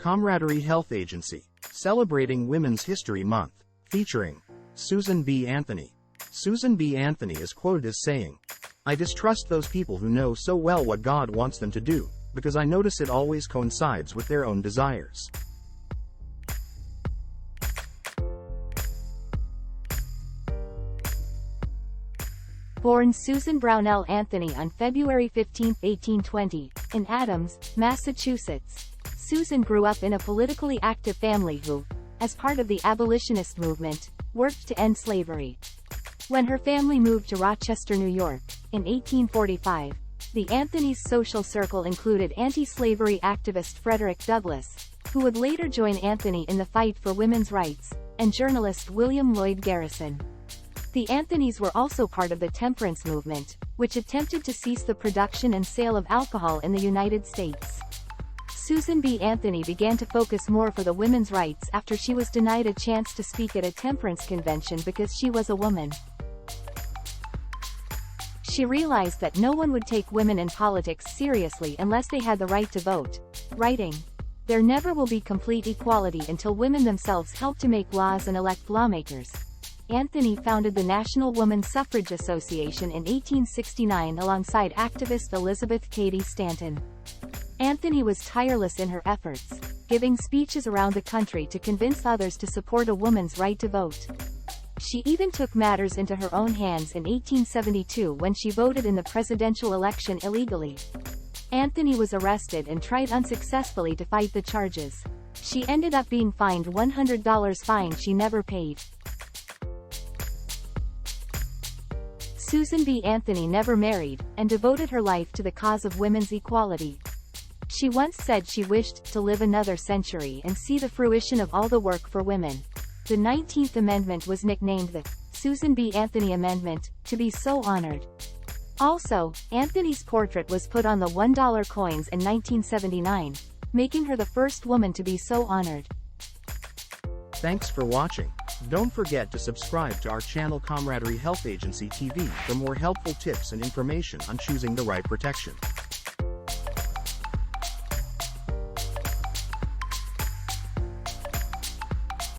Camaraderie Health Agency, celebrating Women's History Month, featuring Susan B. Anthony. Susan B. Anthony is quoted as saying, "I distrust those people who know so well what God wants them to do, because I notice it always coincides with their own desires." Born Susan Brownell Anthony on February 15, 1820, in Adams, Massachusetts. Susan grew up in a politically active family who, as part of the abolitionist movement, worked to end slavery. When her family moved to Rochester, New York, in 1845, the Anthony's social circle included anti-slavery activist Frederick Douglass, who would later join Anthony in the fight for women's rights, and journalist William Lloyd Garrison. The Anthonys were also part of the temperance movement, which attempted to cease the production and sale of alcohol in the United States. Susan B. Anthony began to focus more for the women's rights after she was denied a chance to speak at a temperance convention because she was a woman. She realized that no one would take women in politics seriously unless they had the right to vote, writing, "There never will be complete equality until women themselves help to make laws and elect lawmakers." Anthony founded the National Woman Suffrage Association in 1869 alongside activist Elizabeth Cady Stanton. Anthony was tireless in her efforts, giving speeches around the country to convince others to support a woman's right to vote. She even took matters into her own hands in 1872 when she voted in the presidential election illegally. Anthony was arrested and tried unsuccessfully to fight the charges. She ended up being fined $100 fine she never paid. Susan B. Anthony never married, and devoted her life to the cause of women's equality. She once said she wished to live another century and see the fruition of all the work for women. The 19th Amendment was nicknamed the Susan B. Anthony Amendment, to be so honored. Also, Anthony's portrait was put on the $1 coins in 1979, making her the first woman to be so honored. Thanks for watching. Don't forget to subscribe to our channel Camaraderie Health Agency TV for more helpful tips and information on choosing the right protection.